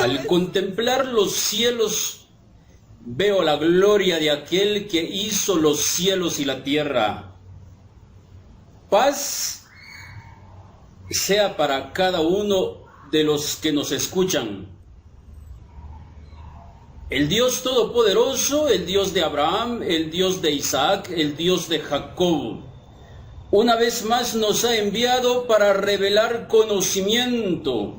Al contemplar los cielos, veo la gloria de aquel que hizo los cielos y la tierra. Paz sea para cada uno de los que nos escuchan. El Dios Todopoderoso, el Dios de Abraham, el Dios de Isaac, el Dios de Jacob, una vez más nos ha enviado para revelar conocimiento,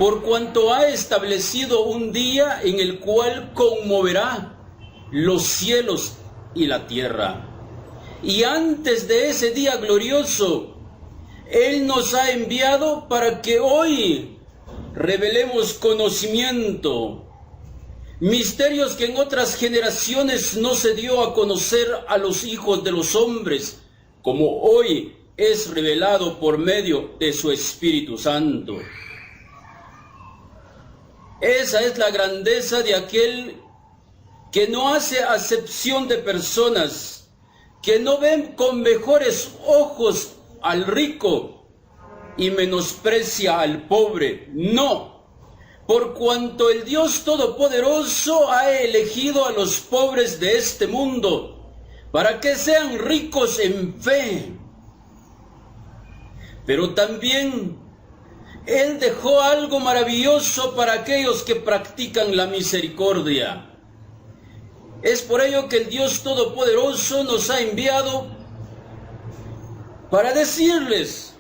por cuanto ha establecido un día en el cual conmoverá los cielos y la tierra. Y antes de ese día glorioso, Él nos ha enviado para que hoy revelemos conocimiento, misterios que en otras generaciones no se dio a conocer a los hijos de los hombres, como hoy es revelado por medio de su Espíritu Santo. Esa es la grandeza de aquel que no hace acepción de personas, que no ven con mejores ojos al rico y menosprecia al pobre. No, por cuanto el Dios Todopoderoso ha elegido a los pobres de este mundo para que sean ricos en fe. Pero también Él dejó algo maravilloso para aquellos que practican la misericordia. Es por ello que el Dios Todopoderoso nos ha enviado para decirles: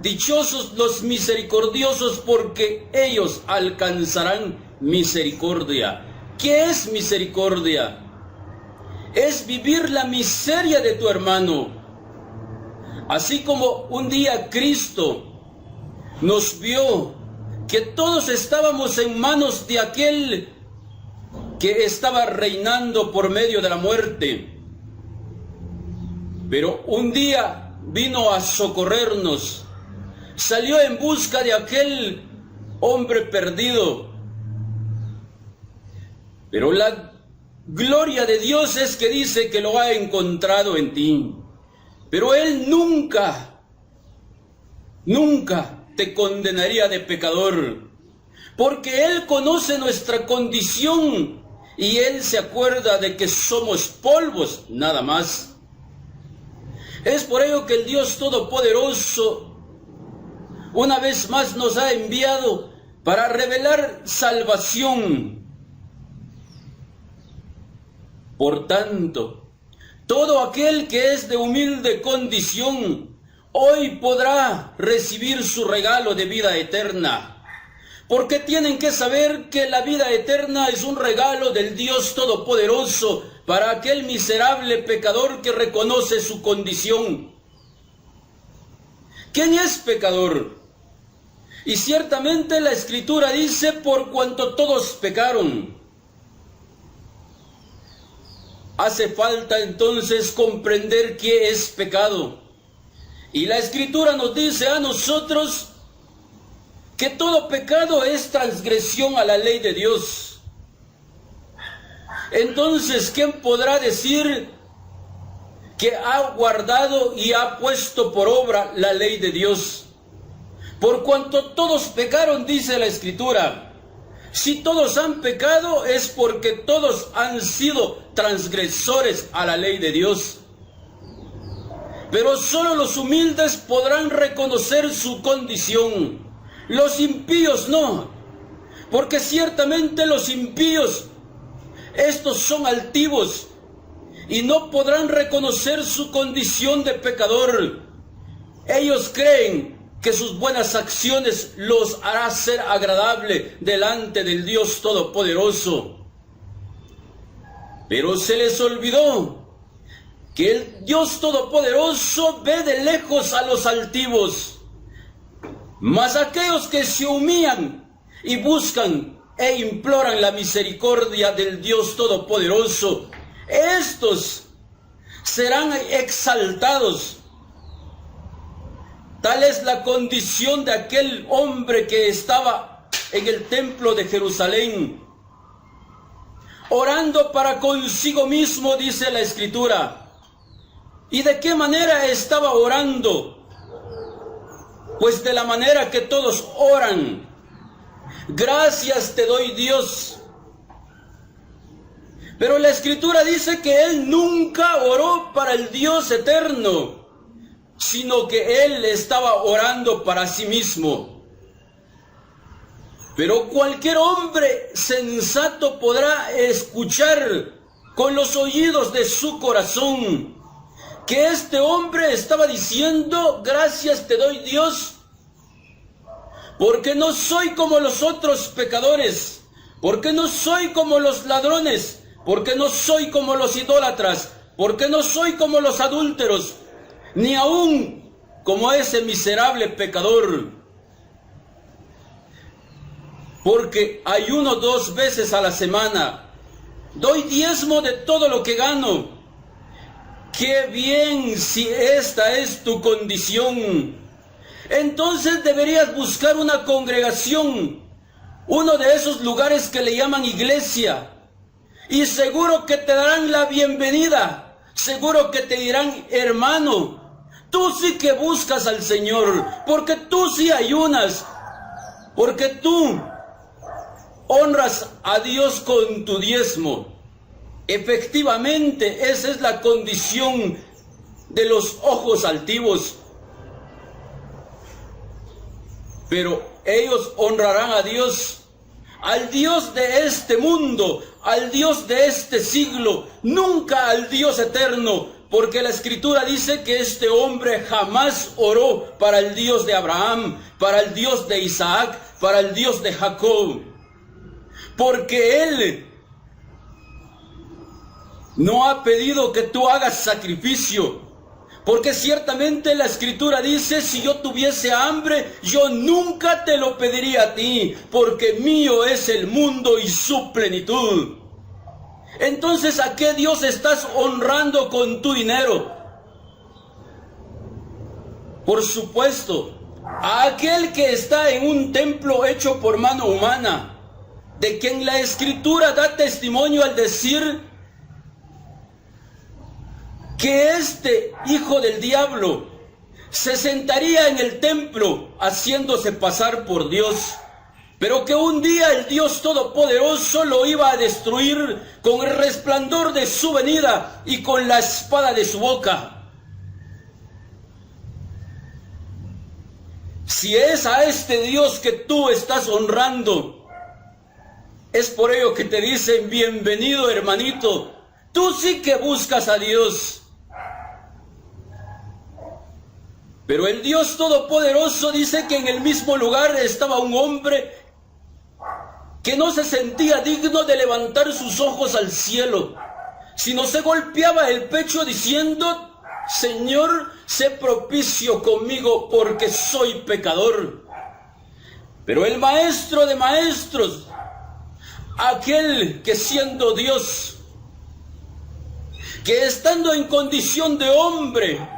dichosos los misericordiosos, porque ellos alcanzarán misericordia. ¿Qué es misericordia? Es vivir la miseria de tu hermano. Así como un día Cristo nos vio que todos estábamos en manos de aquel que estaba reinando por medio de la muerte, pero un día vino a socorrernos, salió en busca de aquel hombre perdido. Pero la gloria de Dios es que dice que lo ha encontrado en ti. Pero Él nunca te condenaría de pecador, porque Él conoce nuestra condición y Él se acuerda de que somos polvos, nada más. Es por ello que el Dios Todopoderoso una vez más nos ha enviado para revelar salvación. Por tanto, todo aquel que es de humilde condición hoy podrá recibir su regalo de vida eterna. Porque tienen que saber que la vida eterna es un regalo del Dios Todopoderoso para aquel miserable pecador que reconoce su condición. ¿Quién es pecador? Y ciertamente la Escritura dice: por cuanto todos pecaron. Hace falta entonces comprender qué es pecado. Y la Escritura nos dice a nosotros que todo pecado es transgresión a la ley de Dios. Entonces, ¿quién podrá decir que ha guardado y ha puesto por obra la ley de Dios? Por cuanto todos pecaron, dice la Escritura. Si todos han pecado, es porque todos han sido transgresores a la ley de Dios. Pero solo los humildes podrán reconocer su condición. Los impíos no, porque ciertamente los impíos, estos son altivos y no podrán reconocer su condición de pecador. Ellos creen que sus buenas acciones los hará ser agradable delante del Dios Todopoderoso. Pero se les olvidó que el Dios Todopoderoso ve de lejos a los altivos. Mas aquellos que se humillan y buscan e imploran la misericordia del Dios Todopoderoso, estos serán exaltados. Tal es la condición de aquel hombre que estaba en el templo de Jerusalén, orando para consigo mismo, dice la Escritura. ¿Y de qué manera estaba orando? Pues de la manera que todos oran, Gracias te doy, Dios. Pero la Escritura dice que él nunca oró para el Dios eterno, sino que él estaba orando para sí mismo. Pero cualquier hombre sensato podrá escuchar con los oídos de su corazón que este hombre estaba diciendo: gracias te doy, Dios, porque no soy como los otros pecadores, porque no soy como los ladrones, porque no soy como los idólatras, porque no soy como los adúlteros, ni aún como ese miserable pecador. Porque ayuno 2 veces a la semana, doy diezmo de todo lo que gano. ¡Qué bien si esta es tu condición! Entonces deberías buscar una congregación, uno de esos lugares que le llaman iglesia, y seguro que te darán la bienvenida, seguro que te dirán: hermano, tú sí que buscas al Señor, porque tú sí ayunas, porque tú honras a Dios con tu diezmo. Efectivamente, esa es la condición de los ojos altivos. Pero ellos honrarán a Dios, al Dios de este mundo, al Dios de este siglo, nunca al Dios eterno, porque la Escritura dice que este hombre jamás oró para el Dios de Abraham, para el Dios de Isaac, para el Dios de Jacob, porque él no ha pedido que tú hagas sacrificio, porque ciertamente la Escritura dice: si yo tuviese hambre, yo nunca te lo pediría a ti, porque mío es el mundo y su plenitud. Entonces, ¿a qué Dios estás honrando con tu dinero? Por supuesto, a aquel que está en un templo hecho por mano humana, de quien la Escritura da testimonio al decir que este hijo del diablo se sentaría en el templo haciéndose pasar por Dios, pero que un día el Dios Todopoderoso lo iba a destruir con el resplandor de su venida y con la espada de su boca. Si es a este Dios que tú estás honrando, es por ello que te dicen: bienvenido, hermanito, tú sí que buscas a Dios. Pero el Dios Todopoderoso dice que en el mismo lugar estaba un hombre que no se sentía digno de levantar sus ojos al cielo, sino se golpeaba el pecho diciendo: Señor, sé propicio conmigo porque soy pecador. Pero el Maestro de maestros, aquel que siendo Dios, que estando en condición de hombre,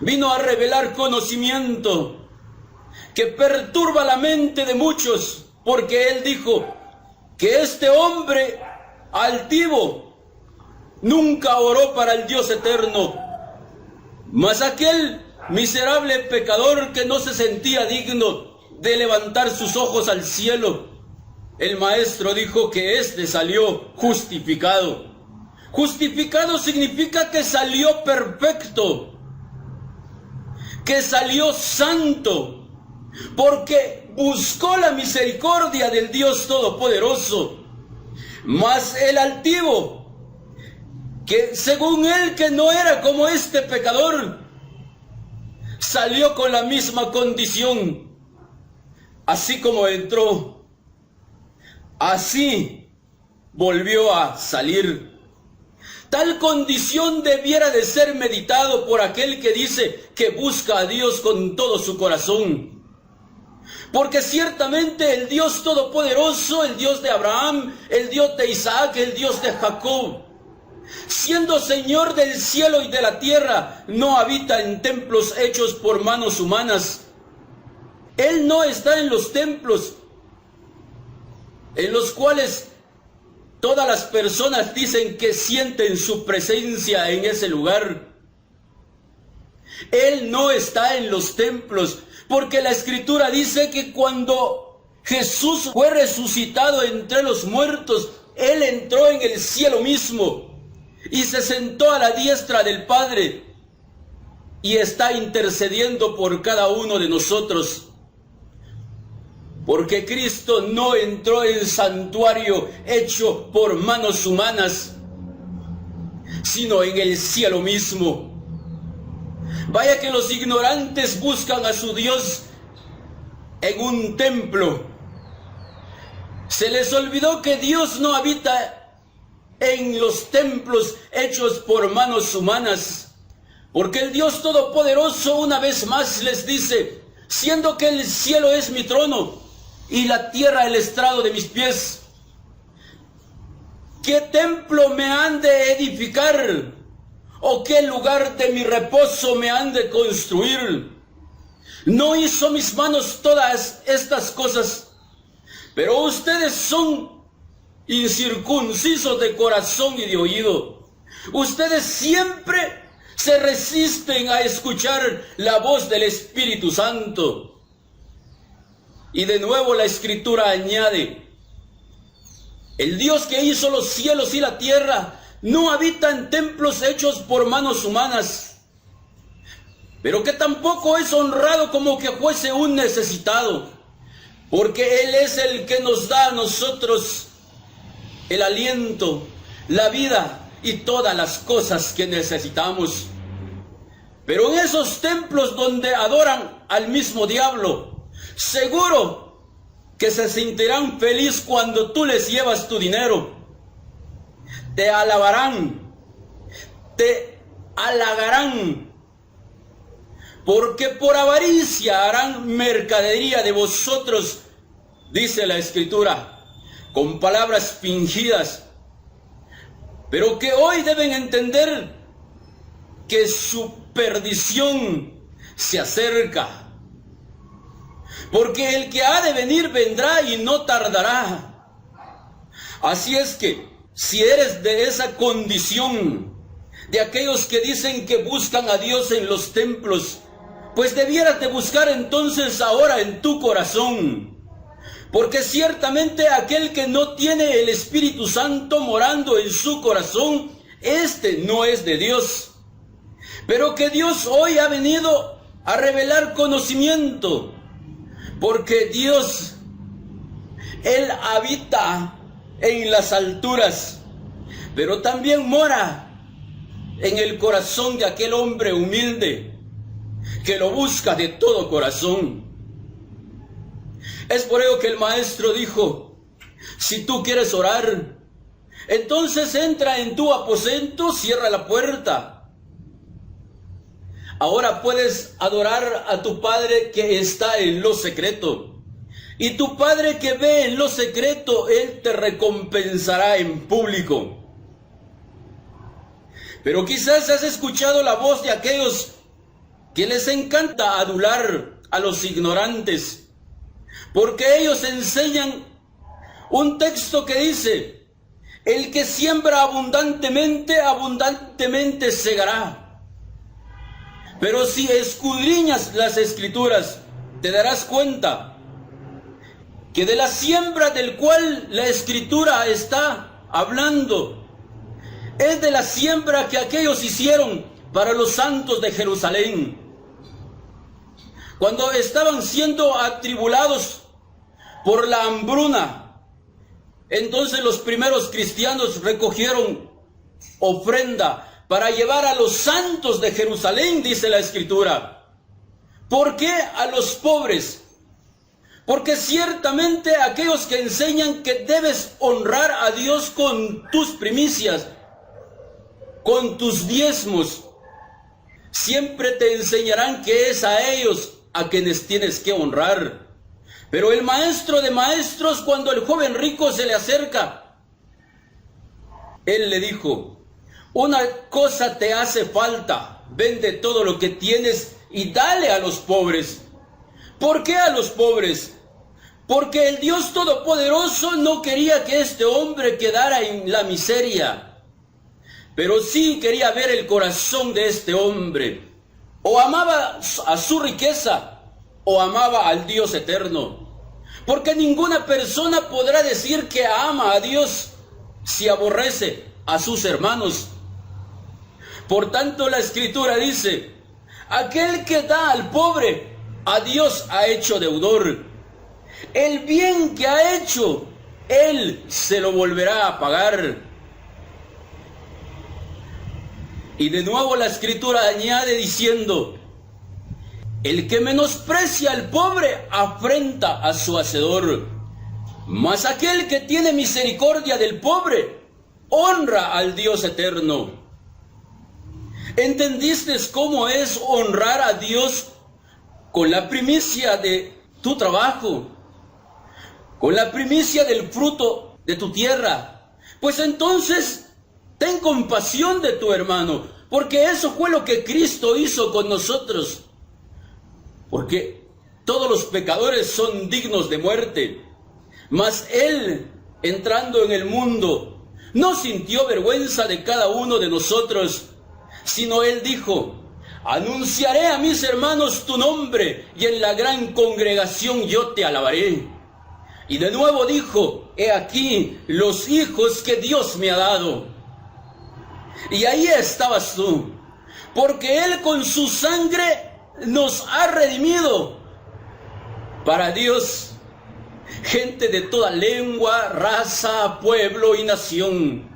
vino a revelar conocimiento que perturba la mente de muchos, porque él dijo que este hombre altivo nunca oró para el Dios eterno, mas aquel miserable pecador que no se sentía digno de levantar sus ojos al cielo, el Maestro dijo que éste salió justificado. Justificado significa que salió perfecto, que salió santo, porque buscó la misericordia del Dios Todopoderoso. Mas el altivo, que según él que no era como este pecador, salió con la misma condición. Así como entró, así volvió a salir. Tal condición debiera de ser meditado por aquel que dice que busca a Dios con todo su corazón. Porque ciertamente el Dios Todopoderoso, el Dios de Abraham, el Dios de Isaac, el Dios de Jacob, siendo Señor del cielo y de la tierra, no habita en templos hechos por manos humanas. Él no está en los templos en los cuales todas las personas dicen que sienten su presencia en ese lugar. Él no está en los templos, Porque la Escritura dice que cuando Jesús fue resucitado entre los muertos, Él entró en el cielo mismo y se sentó a la diestra del Padre y está intercediendo por cada uno de nosotros. Porque Cristo no entró en santuario hecho por manos humanas, sino en el cielo mismo. Vaya que los ignorantes buscan a su Dios en un templo. Se les olvidó que Dios no habita en los templos hechos por manos humanas, porque el Dios Todopoderoso una vez más les dice: siendo que el cielo es mi trono y la tierra el estrado de mis pies, ¿qué templo me han de edificar? ¿O qué lugar de mi reposo me han de construir? ¿No hizo mis manos todas estas cosas? Pero ustedes son incircuncisos de corazón y de oído. Ustedes siempre se resisten a escuchar la voz del Espíritu Santo. Y de nuevo la Escritura añade: el Dios que hizo los cielos y la tierra no habita en templos hechos por manos humanas, pero que tampoco es honrado como que fuese un necesitado, porque Él es el que nos da a nosotros el aliento, la vida y todas las cosas que necesitamos. Pero en esos templos donde adoran al mismo diablo, seguro que se sentirán felices cuando tú les llevas tu dinero. Te alabarán, te halagarán, porque por avaricia harán mercadería de vosotros, dice la Escritura, con palabras fingidas, pero que hoy deben entender que su perdición se acerca, porque el que ha de venir vendrá y no tardará. Así es que, si eres de esa condición, de aquellos que dicen que buscan a Dios en los templos, pues debieras de buscar entonces ahora en tu corazón. Porque ciertamente aquel que no tiene el Espíritu Santo morando en su corazón, este no es de Dios. Pero que Dios hoy ha venido a revelar conocimiento, porque Dios, Él habita en las alturas, pero también mora en el corazón de aquel hombre humilde que lo busca de todo corazón. Es por ello que el maestro dijo: si tú quieres orar, entonces entra en tu aposento, cierra la puerta. Ahora puedes adorar a tu Padre que está en lo secreto. Y tu Padre que ve en lo secreto, Él te recompensará en público. Pero quizás has escuchado la voz de aquellos que les encanta adular a los ignorantes, porque ellos enseñan un texto que dice: el que siembra abundantemente, abundantemente segará. Pero si escudriñas las Escrituras, te darás cuenta que de la siembra del cual la Escritura está hablando, es de la siembra que aquellos hicieron para los santos de Jerusalén. Cuando estaban siendo atribulados por la hambruna, entonces los primeros cristianos recogieron ofrenda para llevar a los santos de Jerusalén, dice la Escritura. ¿Por qué a los pobres? Porque ciertamente aquellos que enseñan que debes honrar a Dios con tus primicias, con tus diezmos, siempre te enseñarán que es a ellos a quienes tienes que honrar. Pero el maestro de maestros, cuando el joven rico se le acerca, él le dijo: una cosa te hace falta, vende todo lo que tienes y dale a los pobres. ¿Por qué a los pobres? Porque el Dios Todopoderoso no quería que este hombre quedara en la miseria, pero sí quería ver el corazón de este hombre. O amaba a su riqueza, o amaba al Dios eterno. Porque ninguna persona podrá decir que ama a Dios si aborrece a sus hermanos. Por tanto, la Escritura dice: aquel que da al pobre, a Dios ha hecho deudor. El bien que ha hecho, Él se lo volverá a pagar. Y de nuevo la Escritura añade diciendo: el que menosprecia al pobre afrenta a su hacedor, mas aquel que tiene misericordia del pobre honra al Dios eterno. ¿Entendiste cómo es honrar a Dios con la primicia de tu trabajo, con la primicia del fruto de tu tierra? Pues entonces ten compasión de tu hermano, porque eso fue lo que Cristo hizo con nosotros. Porque todos los pecadores son dignos de muerte, mas Él, entrando en el mundo, no sintió vergüenza de cada uno de nosotros, sino Él dijo: anunciaré a mis hermanos tu nombre, y en la gran congregación yo te alabaré. Y de nuevo dijo: he aquí los hijos que Dios me ha dado. Y ahí estabas tú, porque Él con su sangre nos ha redimido para Dios, gente de toda lengua, raza, pueblo y nación,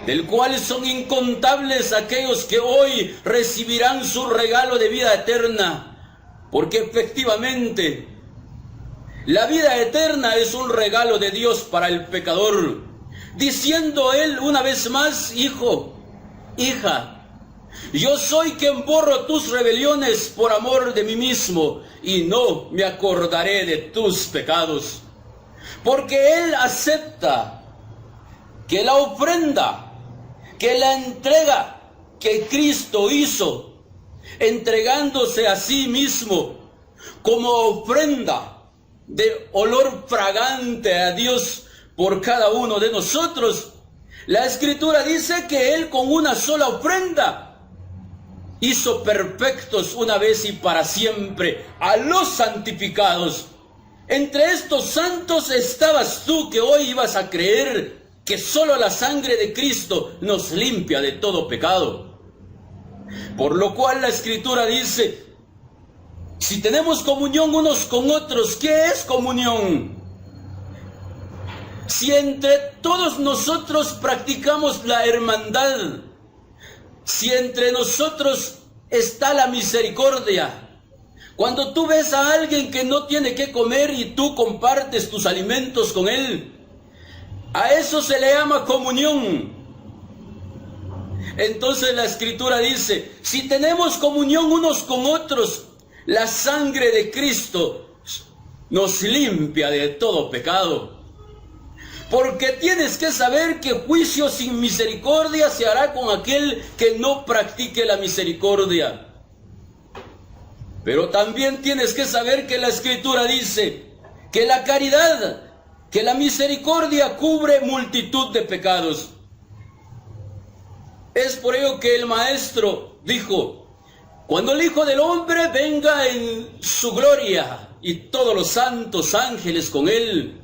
del cual son incontables aquellos que hoy recibirán su regalo de vida eterna, porque efectivamente la vida eterna es un regalo de Dios para el pecador, diciendo Él una vez más: hijo, hija, yo soy quien borro tus rebeliones por amor de mí mismo, y no me acordaré de tus pecados. Porque Él acepta que la ofrenda, que la entrega que Cristo hizo, entregándose a sí mismo como ofrenda de olor fragante a Dios por cada uno de nosotros, la Escritura dice que Él con una sola ofrenda hizo perfectos una vez y para siempre a los santificados. Entre estos santos estabas tú, que hoy ibas a creer que solo la sangre de Cristo nos limpia de todo pecado. Por lo cual la Escritura dice: si tenemos comunión unos con otros, ¿qué es comunión? Si entre todos nosotros practicamos la hermandad, si entre nosotros está la misericordia, cuando tú ves a alguien que no tiene que comer y tú compartes tus alimentos con él, a eso se le llama comunión. Entonces la Escritura dice: si tenemos comunión unos con otros, la sangre de Cristo nos limpia de todo pecado. Porque tienes que saber que juicio sin misericordia se hará con aquel que no practique la misericordia. Pero también tienes que saber que la Escritura dice que la caridad, que la misericordia cubre multitud de pecados. Es por ello que el Maestro dijo: cuando el Hijo del Hombre venga en su gloria y todos los santos ángeles con él,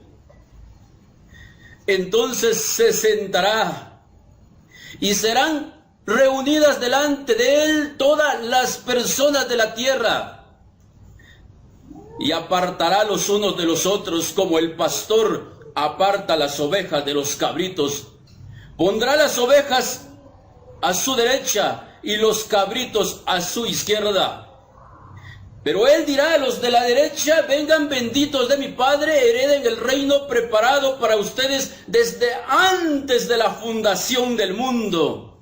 entonces se sentará y serán reunidas delante de él todas las personas de la tierra, y apartará los unos de los otros como el pastor aparta las ovejas de los cabritos. Pondrá las ovejas a su derecha y los cabritos a su izquierda. Pero él dirá a los de la derecha: vengan benditos de mi Padre, hereden el reino preparado para ustedes desde antes de la fundación del mundo.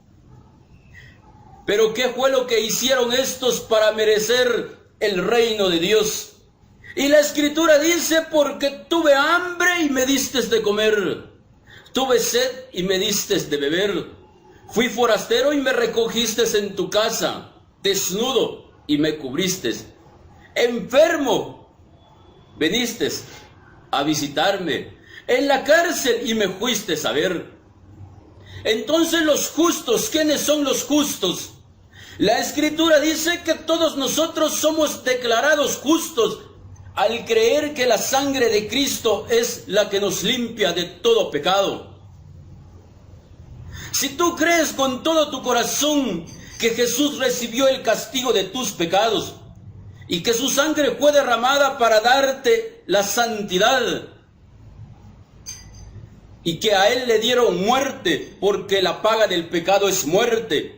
Pero ¿qué fue lo que hicieron estos para merecer el reino de Dios? Y la Escritura dice: porque tuve hambre y me diste de comer, tuve sed y me diste de beber, fui forastero y me recogiste en tu casa, desnudo y me cubriste, enfermo, viniste a visitarme, en la cárcel y me fuiste a ver. Entonces los justos, ¿quiénes son los justos? La Escritura dice que todos nosotros somos declarados justos al creer que la sangre de Cristo es la que nos limpia de todo pecado. Si tú crees con todo tu corazón que Jesús recibió el castigo de tus pecados y que su sangre fue derramada para darte la santidad y que a Él le dieron muerte porque la paga del pecado es muerte,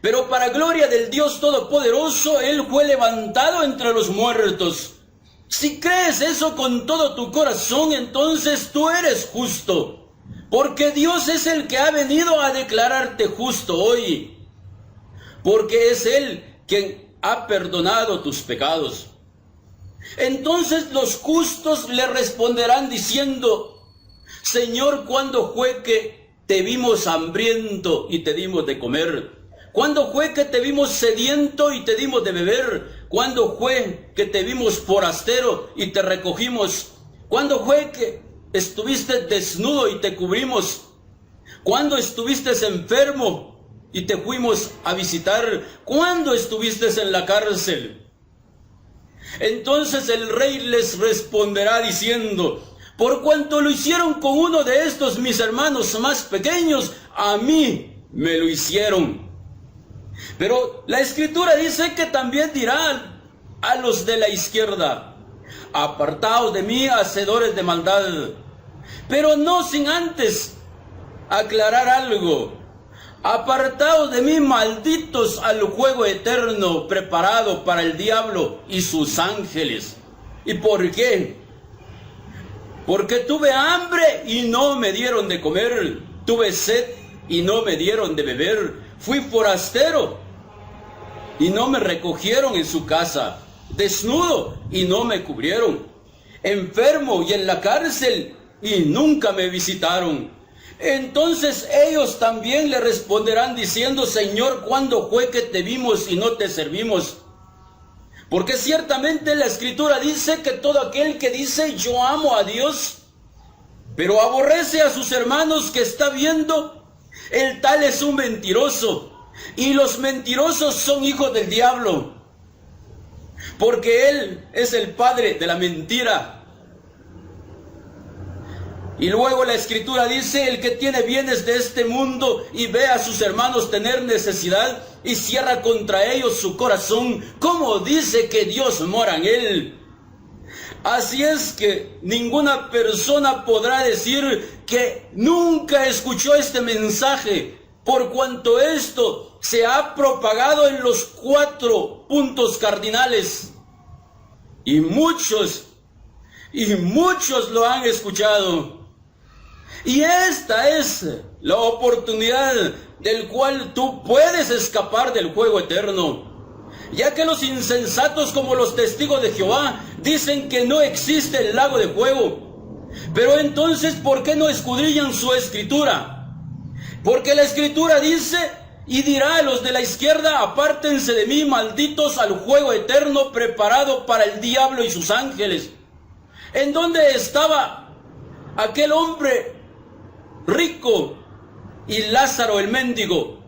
pero para gloria del Dios Todopoderoso Él fue levantado entre los muertos. Si crees eso con todo tu corazón, entonces tú eres justo, porque Dios es el que ha venido a declararte justo hoy, porque es Él quien ha perdonado tus pecados. Entonces los justos le responderán diciendo: Señor, ¿cuándo fue que te vimos hambriento y te dimos de comer? ¿Cuándo fue que te vimos sediento y te dimos de beber? ¿Cuándo fue que te vimos forastero y te recogimos? ¿Cuándo fue que estuviste desnudo y te cubrimos? ¿Cuándo estuviste enfermo y te fuimos a visitar? ¿Cuándo estuviste en la cárcel? Entonces el rey les responderá diciendo: por cuanto lo hicieron con uno de estos mis hermanos más pequeños, a mí me lo hicieron. Pero la Escritura dice que también dirá a los de la izquierda: apartaos de mí, hacedores de maldad. Pero no sin antes aclarar algo: apartaos de mí, malditos, al fuego eterno preparado para el diablo y sus ángeles. ¿Y por qué? Porque tuve hambre y no me dieron de comer, tuve sed y no me dieron de beber, fui forastero y no me recogieron en su casa, desnudo y no me cubrieron, enfermo y en la cárcel y nunca me visitaron. Entonces ellos también le responderán diciendo: Señor, ¿cuándo fue que te vimos y no te servimos? Porque ciertamente la Escritura dice que todo aquel que dice yo amo a Dios, pero aborrece a sus hermanos que está viendo, el tal es un mentiroso, y los mentirosos son hijos del diablo, porque él es el padre de la mentira. Y luego la Escritura dice: el que tiene bienes de este mundo y ve a sus hermanos tener necesidad y cierra contra ellos su corazón, ¿cómo dice que Dios mora en él? Así es que ninguna persona podrá decir que nunca escuchó este mensaje, por cuanto esto se ha propagado en los 4 puntos cardinales. Y muchos lo han escuchado. Y esta es la oportunidad del cual tú puedes escapar del fuego eterno, ya que los insensatos como los testigos de Jehová dicen que no existe el lago de fuego. Pero entonces, ¿por qué no escudriñan su Escritura? Porque la Escritura dice y dirá a los de la izquierda: apártense de mí, malditos, al fuego eterno preparado para el diablo y sus ángeles. ¿En dónde estaba aquel hombre rico y Lázaro el mendigo?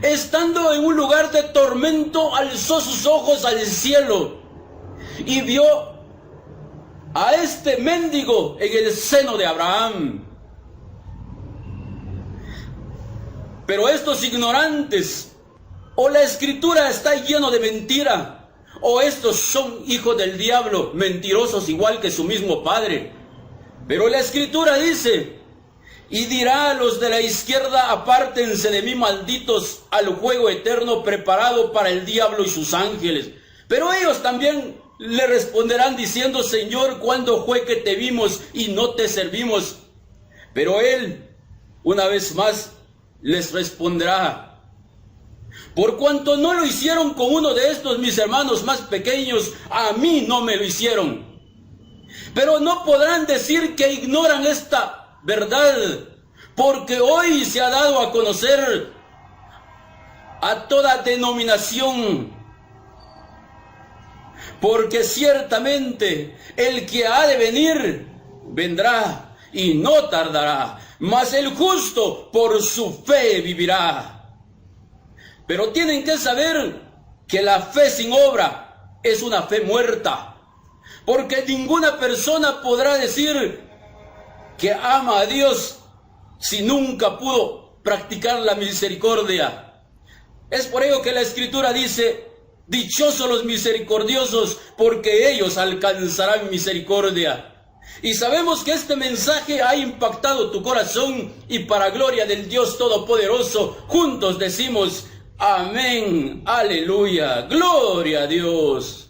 Estando en un lugar de tormento, alzó sus ojos al cielo y vio a este mendigo en el seno de Abraham. Pero estos ignorantes, o la Escritura está lleno de mentira, o estos son hijos del diablo, mentirosos igual que su mismo padre. Pero la Escritura dice: y dirá a los de la izquierda: apártense de mí, malditos, al fuego eterno preparado para el diablo y sus ángeles. Pero ellos también le responderán diciendo: Señor, ¿cuándo fue que te vimos y no te servimos? Pero él, una vez más, les responderá: por cuanto no lo hicieron con uno de estos mis hermanos más pequeños, a mí no me lo hicieron. Pero no podrán decir que ignoran esta verdad, porque hoy se ha dado a conocer a toda denominación, porque ciertamente el que ha de venir vendrá y no tardará, mas el justo por su fe vivirá. Pero tienen que saber que la fe sin obra es una fe muerta. Porque ninguna persona podrá decir que ama a Dios si nunca pudo practicar la misericordia. Es por ello que la Escritura dice: dichosos los misericordiosos, porque ellos alcanzarán misericordia. Y sabemos que este mensaje ha impactado tu corazón, y para gloria del Dios Todopoderoso, juntos decimos amén, aleluya, gloria a Dios.